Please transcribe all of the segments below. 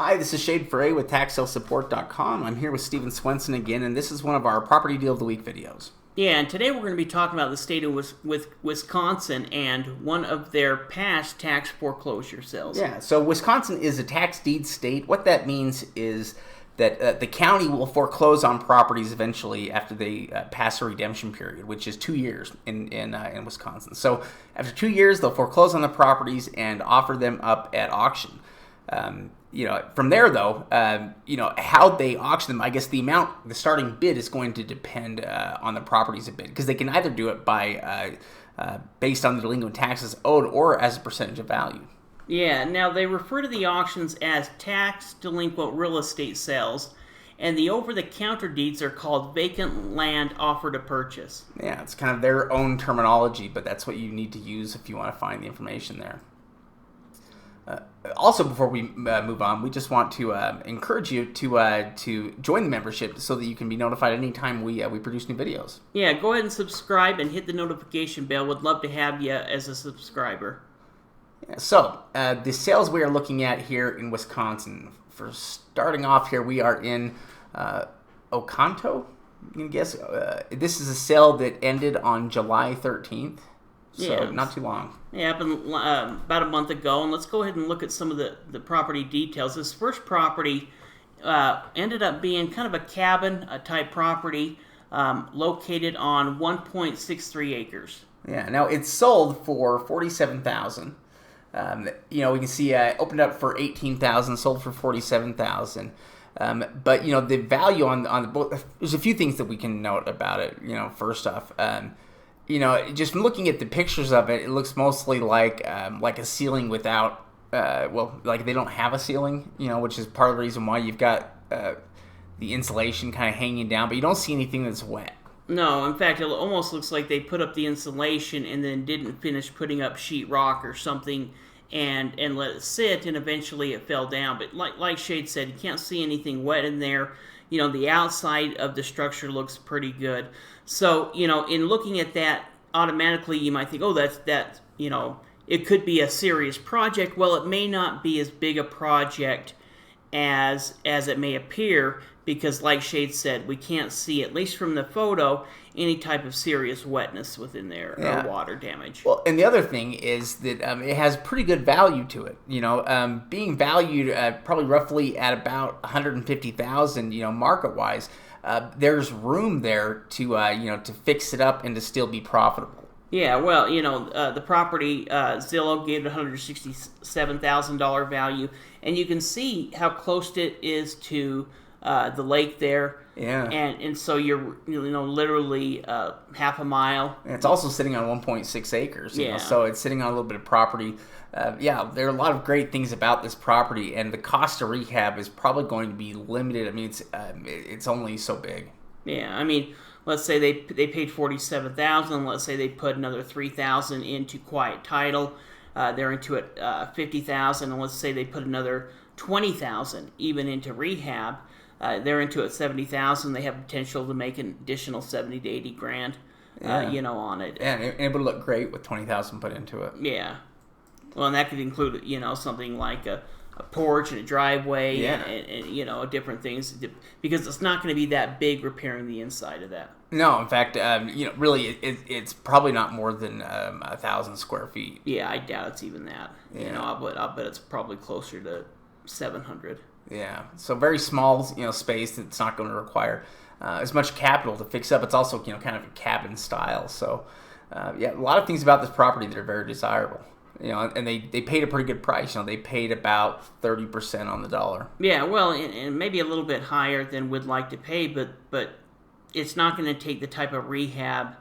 Hi, this is Shade Frey with TaxSaleSupport.com. I'm here with Steven Swenson again, and this is one of our Property Deal of the Week videos. Yeah, and today we're going to be talking about the state of Wisconsin and one of their past tax foreclosure sales. Yeah, so Wisconsin is a tax deed state. What that means is that the county will foreclose on properties eventually after they pass a redemption period, which is 2 years in Wisconsin. So after 2 years, they'll foreclose on the properties and offer them up at auction. From there, though, how they auction them, I guess the starting bid is going to depend on the properties a bid, because they can either do it by based on the delinquent taxes owed or as a percentage of value. Yeah, now they refer to the auctions as tax delinquent real estate sales, and the over-the-counter deeds are called vacant land offer to purchase. Yeah, it's kind of their own terminology, but that's what you need to use if you want to find the information there. Also, before we move on, we just want to encourage you to join the membership so that you can be notified anytime we produce new videos. Yeah, go ahead and subscribe and hit the notification bell. We'd love to have you as a subscriber. Yeah, so, the sales we are looking at here in Wisconsin, for starting off here, we are in Oconto, you can guess. This is a sale that ended on July 13th. So, not too long. Yeah, happened about a month ago. And let's go ahead and look at some of the property details. This first property ended up being kind of a cabin-type property located on 1.63 acres. Yeah, now it's sold for $47,000. We can see opened up for $18,000, sold for $47,000. But the value on the both, there's a few things that we can note about it. First off, just from looking at the pictures of it, it looks mostly like a ceiling without, like they don't have a ceiling, which is part of the reason why you've got the insulation kind of hanging down, but you don't see anything that's wet. No, in fact, it almost looks like they put up the insulation and then didn't finish putting up sheetrock or something and let it sit, and eventually it fell down. But like Shade said, you can't see anything wet in there. The outside of the structure looks pretty good. So, in looking at that, automatically you might think, oh, that's it could be a serious project. Well, it may not be as big a project as it may appear, because like Shade said, we can't see, at least from the photo, any type of serious wetness within there or water damage. Well, and the other thing is that it has pretty good value to it. Being valued probably roughly at about $150,000, market-wise. There's room there to fix it up and to still be profitable. Yeah, well, the property, Zillow gave it $167,000 value, and you can see how close it is to the lake there. Yeah. And so you're, literally half a mile. And it's also sitting on 1.6 acres. Yeah. So it's sitting on a little bit of property. There are a lot of great things about this property, and the cost to rehab is probably going to be limited. I mean, it's only so big. Yeah, let's say they paid $47,000. Let's say they put another $3,000 into quiet title. They're into it $50,000, and let's say they put another $20,000 even into rehab. They're into it $70,000. They have potential to make an additional $70,000 to $80,000. On it. Yeah, and it would look great with $20,000 put into it. Yeah. Well, and that could include, something like a porch and a driveway and different things, because it's not going to be that big repairing the inside of that. No, in fact, really, it's probably not more than 1,000 square feet. Yeah, I doubt it's even that. Yeah. I'll bet it's probably closer to 700. Yeah, so very small, space that's not going to require as much capital to fix up. It's also, kind of a cabin style. So, a lot of things about this property that are very desirable. And they paid a pretty good price. They paid about 30% on the dollar. Yeah, well, and maybe a little bit higher than we'd like to pay, but it's not going to take the type of rehab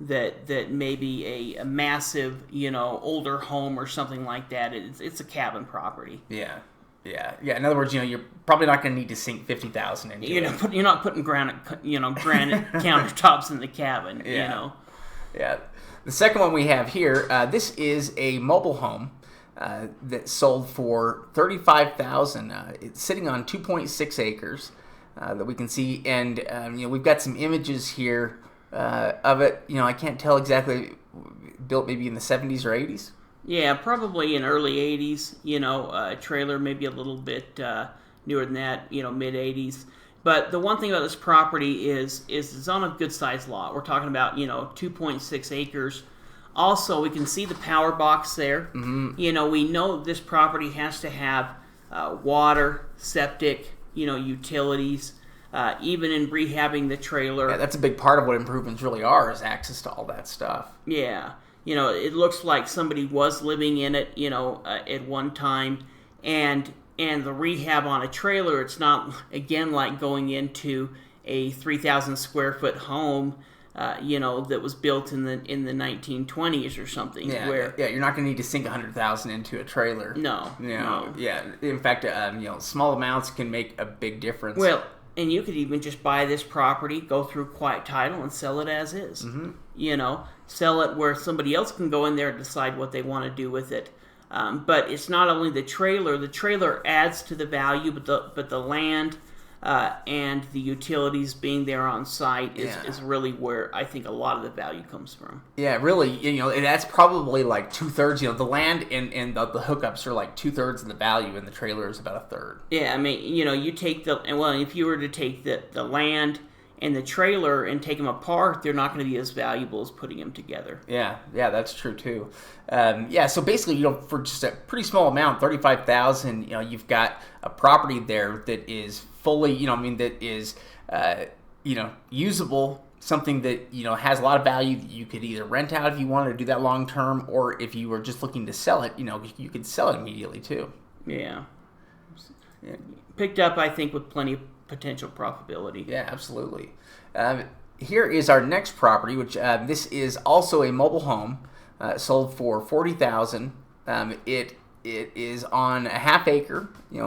that maybe a massive, older home or something like that. It's a cabin property. Yeah. In other words, you're probably not going to need to sink $50,000 into it. You're not putting granite countertops in the cabin. Yeah. The second one we have here, this is a mobile home that sold for $35,000. It's sitting on 2.6 acres that we can see, and we've got some images here of it. I can't tell exactly. Built maybe in the 70s or 80s. Yeah, probably in early 80s, trailer maybe a little bit newer than that, mid 80s. But the one thing about this property is it's on a good sized lot. We're talking about, 2.6 acres. Also, we can see the power box there. We know this property has to have water, septic, utilities, even in rehabbing the trailer. Yeah, that's a big part of what improvements really are, is access to all that stuff. Yeah. It looks like somebody was living in it, at one time, and the rehab on a trailer, it's not, again, like going into a 3,000 square foot home, that was built in the 1920s or something. Yeah, you're not going to need to sink $100,000 into a trailer. No. Yeah. In fact, small amounts can make a big difference. Well, and you could even just buy this property, go through quiet title, and sell it as is. Sell it where somebody else can go in there and decide what they want to do with it. But it's not only the trailer. The trailer adds to the value, but the land and the utilities being there on site is really where I think a lot of the value comes from. Yeah, really, that's probably like 2/3. The land and the hookups are like 2/3 of the value, and the trailer is about 1/3. Yeah, I mean, you take if you were to take the land and the trailer and take them apart, they're not going to be as valuable as putting them together. Yeah, that's true too. So basically, for just a pretty small amount, $35,000, you've got a property there that is fully, that is, usable, something that, has a lot of value that you could either rent out if you wanted to do that long term, or if you were just looking to sell it, you could sell it immediately too. Yeah. Picked up, I think, with plenty of potential profitability. Yeah, absolutely. Here is our next property, which this is also a mobile home, sold for $40,000. It is on a half acre, the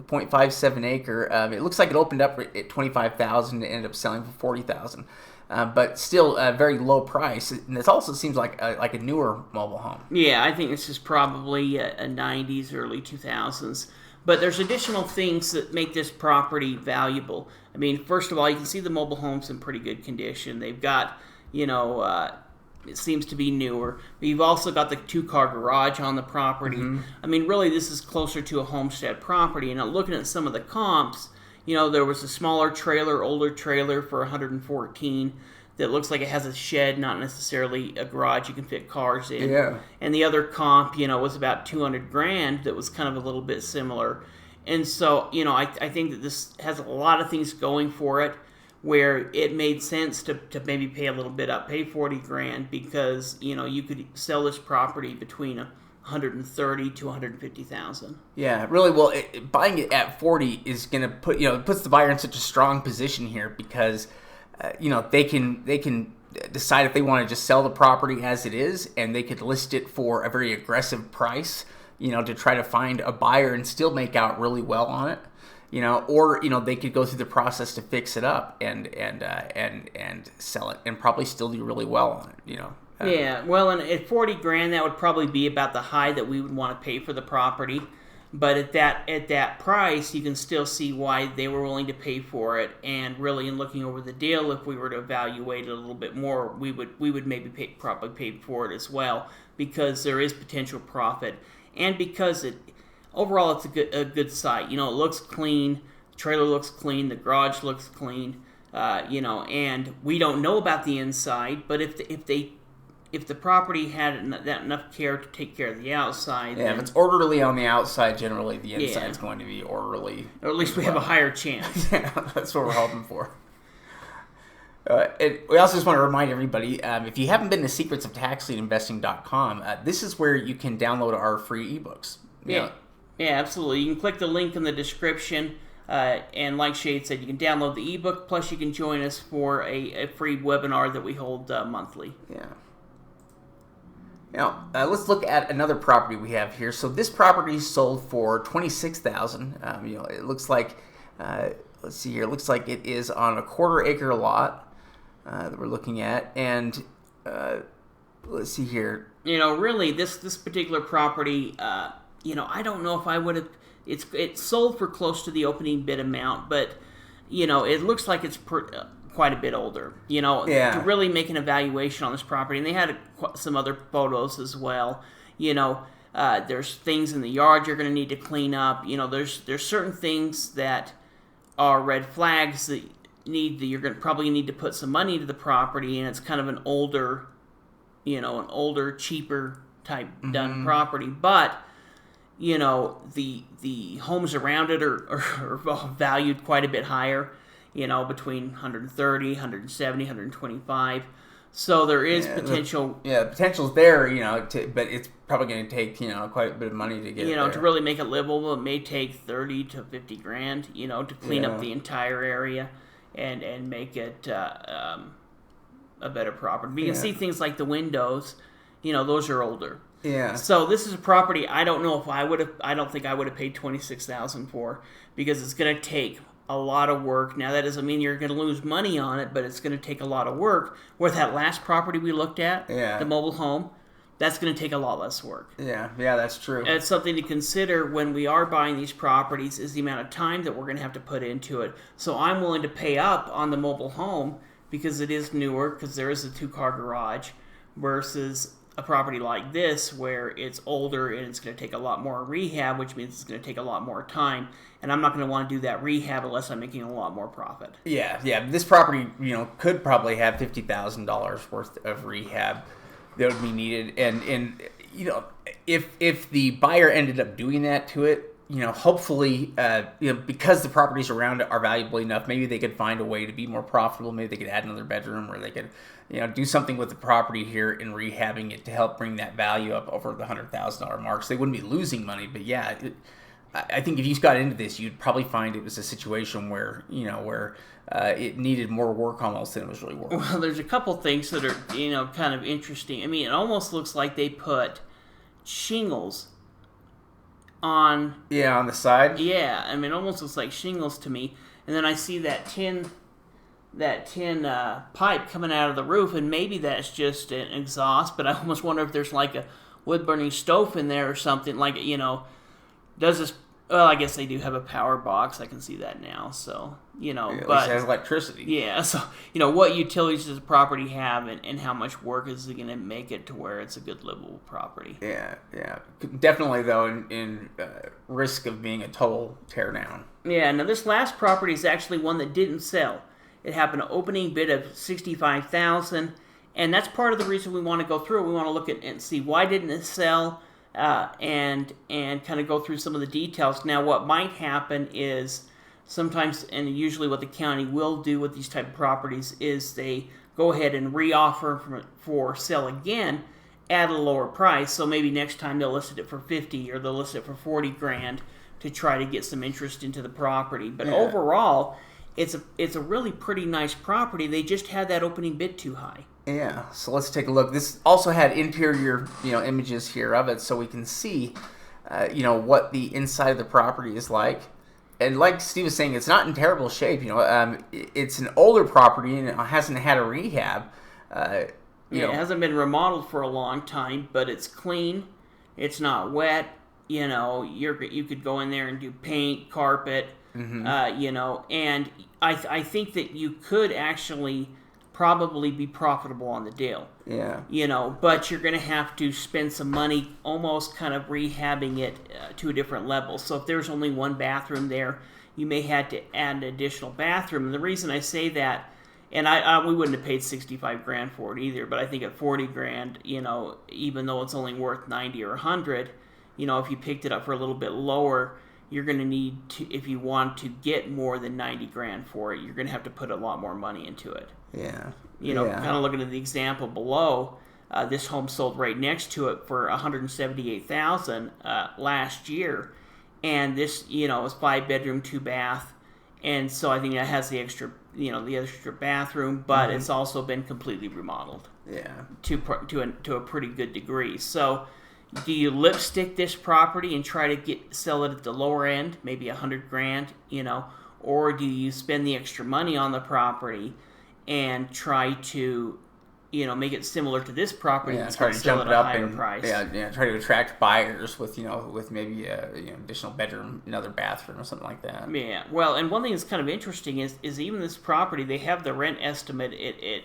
0.57 acre. It looks like it opened up at $25,000 and ended up selling for $40,000. But still a very low price, and it also seems like a newer mobile home. Yeah, I think this is probably a 90s, early 2000s. But there's additional things that make this property valuable. I mean, first of all, you can see the mobile home's in pretty good condition. They've got, it seems to be newer. But you've also got the 2-car garage on the property. I mean, really, this is closer to a homestead property. And looking at some of the comps, there was a smaller trailer, older trailer for $114,000 that looks like it has a shed, not necessarily a garage you can fit cars in. Yeah. And the other comp, was about $200,000 that was kind of a little bit similar. And so, I think that this has a lot of things going for it, where it made sense to maybe pay a little bit up, pay $40,000, because, you could sell this property between $130,000 to $150,000. Yeah, really. Well, buying it at 40 is going to put, it puts the buyer in such a strong position here, because they can decide if they want to just sell the property as it is, and they could list it for a very aggressive price, to try to find a buyer and still make out really well on it, or they could go through the process to fix it up and sell it and probably still do really well on it, Yeah, well, and at $40,000, that would probably be about the high that we would want to pay for the property. But at that price, you can still see why they were willing to pay for it. And really, in looking over the deal, if we were to evaluate it a little bit more, we would maybe probably pay for it as well, because there is potential profit, and because overall it's a good site. It looks clean, the trailer looks clean, the garage looks clean, and we don't know about the inside, but if the property had enough care to take care of the outside... Yeah, if it's orderly on the outside, generally the inside is going to be orderly. Or at least we have a higher chance. Yeah, that's what we're hoping for. And we also just want to remind everybody, if you haven't been to secretsoftaxleadinvesting.com, this is where you can download our free ebooks. Yeah, absolutely. You can click the link in the description, and like Shade said, you can download the ebook, plus you can join us for a free webinar that we hold monthly. Yeah. Now, let's look at another property we have here. So this property sold for $26,000. It looks like, let's see here. It looks like it is on a 1/4 acre lot that we're looking at, and let's see here. Really, this particular property, I don't know if I would have. It's sold for close to the opening bid amount, but it looks like it's quite a bit older, to really make an evaluation on this property. And they had some other photos as well. There's things in the yard you're going to need to clean up. There's certain things that are red flags that you're going to probably need to put some money into the property, and it's kind of an older, cheaper type done property. But the homes around it are valued quite a bit higher, between 130, 170, 125. So there is potential. The potential's there, but it's probably going to take, quite a bit of money to get there. To really make it livable, it may take 30 to 50 grand, to clean up the entire area and make it a better property. But you can see things like the windows, those are older. Yeah. So this is a property I don't know if I don't think I would have paid $26,000 for, because it's going to take a lot of work. Now, that doesn't mean you're going to lose money on it, but it's going to take a lot of work. Where that last property we looked at, the mobile home, that's going to take a lot less work. Yeah, that's true. And it's something to consider when we are buying these properties, is the amount of time that we're going to have to put into it. So I'm willing to pay up on the mobile home because it is newer, because there is a 2-car garage, versus a property like this where it's older and it's going to take a lot more rehab, which means it's going to take a lot more time. And I'm not going to want to do that rehab unless I'm making a lot more profit. Yeah. This property, could probably have $50,000 worth of rehab that would be needed. And if the buyer ended up doing that to it, hopefully, because the properties around it are valuable enough, maybe they could find a way to be more profitable. Maybe they could add another bedroom, or they could, do something with the property here and rehabbing it to help bring that value up over the $100,000 mark. So they wouldn't be losing money. But yeah, I think if you got into this, you'd probably find it was a situation where, it needed more work almost than it was really worth. Well, there's a couple things that are, kind of interesting. I mean, it almost looks like they put shingles on the side. Yeah, I mean, it almost looks like shingles to me. And then I see that tin pipe coming out of the roof, and maybe that's just an exhaust. But I almost wonder if there's like a wood burning stove in there or something. Like, does this? Well, I guess they do have a power box. I can see that now. So At but least it has electricity. Yeah. So what utilities does the property have, and how much work is it going to make it to where it's a good livable property? Yeah. Definitely, though, in risk of being a total tear down. Yeah. Now, this last property is actually one that didn't sell. It happened an opening bid of $65,000, and that's part of the reason we want to go through it. We want to look at and see why didn't it sell, and kind of go through some of the details. Now, what might happen is sometimes, and usually what the county will do with these type of properties, is they go ahead and re-offer for sale again at a lower price. So maybe next time they'll list it for $50,000, or they'll list it for $40,000 to try to get some interest into the property. But overall, it's a really pretty nice property. They just had that opening bid too high. Yeah, so let's take a look. This also had interior, images here of it, so we can see, what the inside of the property is like. And like Steve was saying, it's not in terrible shape. It's an older property and it hasn't had a rehab. It hasn't been remodeled for a long time, but it's clean. It's not wet. You could go in there and do paint, carpet. And I think that you could actually probably be profitable on the deal. Yeah. But you're going to have to spend some money almost kind of rehabbing it to a different level. So if there's only one bathroom there, you may have to add an additional bathroom. And the reason I say that, and we wouldn't have paid $65,000 for it either, but I think at $40,000, even though it's only worth $90,000 or $100,000, if you picked it up for a little bit lower, you're going to need to, if you want to get more than $90,000 for it, you're going to have to put a lot more money into it. Yeah. Kind of looking at the example below, this home sold right next to it for $178,000 last year, and this was 5-bedroom, 2-bath, and so I think that has the extra bathroom, but it's also been completely remodeled. Yeah. To a pretty good degree. So, do you lipstick this property and try to sell it at the lower end, maybe $100,000, or do you spend the extra money on the property and try to, make it similar to this property and try to sell jump it it at a up higher price? Try to attract buyers with maybe additional bedroom, another bathroom or something like that. Yeah. Well, and one thing that's kind of interesting is even this property, they have the rent estimate at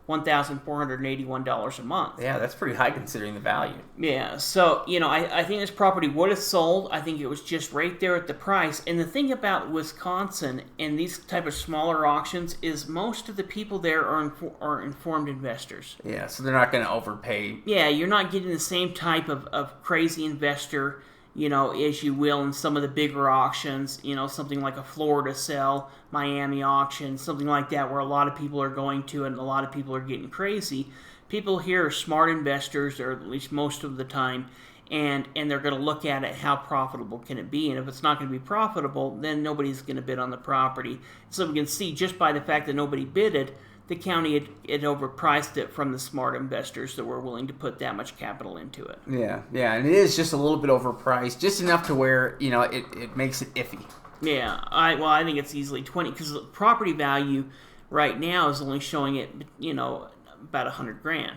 $1,481 a month. Yeah, that's pretty high considering the value. Yeah, so, I think this property would have sold. I think it was just right there at the price. And the thing about Wisconsin and these type of smaller auctions is most of the people there are informed investors. Yeah, so they're not going to overpay. Yeah, you're not getting the same type of crazy investor, as you will in some of the bigger auctions, something like a Florida sale, Miami auction, something like that, where a lot of people are going to and a lot of people are getting crazy. People here are smart investors, or at least most of the time, and they're going to look at it, how profitable can it be, and if it's not going to be profitable, then nobody's going to bid on the property. So we can see just by the fact that nobody bidded, the county had overpriced it from the smart investors that were willing to put that much capital into it. Yeah, and it is just a little bit overpriced, just enough to where, it makes it iffy. Yeah, I think it's easily 20, because the property value right now is only showing it, about $100,000.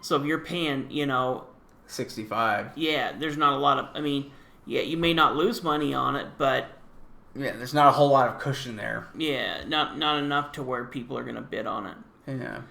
So if you're paying, 65. Yeah, there's not a lot of, you may not lose money on it, but yeah, there's not a whole lot of cushion there. Yeah, not enough to where people are going to bid on it. Yeah.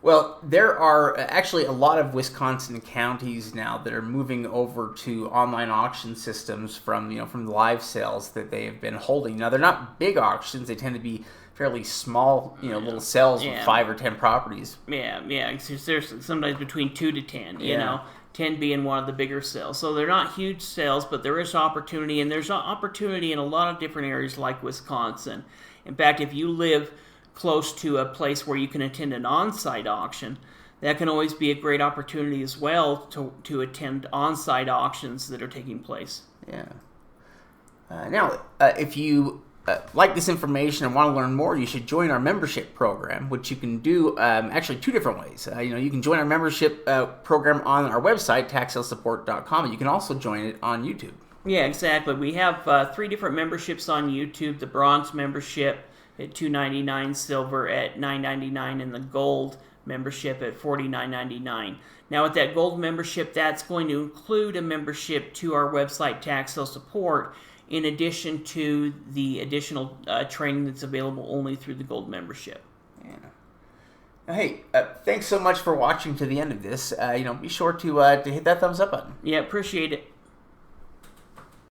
Well, there are actually a lot of Wisconsin counties now that are moving over to online auction systems from the live sales that they have been holding. Now, they're not big auctions. They tend to be fairly small, little sales with 5 or 10 properties. Yeah. There's sometimes between 2 to 10, 10 being one of the bigger sales. So they're not huge sales, but there is opportunity, and there's opportunity in a lot of different areas like Wisconsin. In fact, if you live close to a place where you can attend an on-site auction, that can always be a great opportunity as well to attend on-site auctions that are taking place. Yeah. Now, if you like this information and want to learn more, you should join our membership program, which you can do actually 2 different ways. You can join our membership program on our website, taxsalesupport.com, and you can also join it on YouTube. Yeah, exactly. We have 3 different memberships on YouTube: the bronze membership at $2.99, silver at $9.99, and the gold membership at $49.99. Now, with that gold membership, that's going to include a membership to our website, Tax Sale Support, in addition to the additional training that's available only through the gold membership. Yeah. Hey, thanks so much for watching to the end of this. Be sure to hit that thumbs up button. Yeah, appreciate it.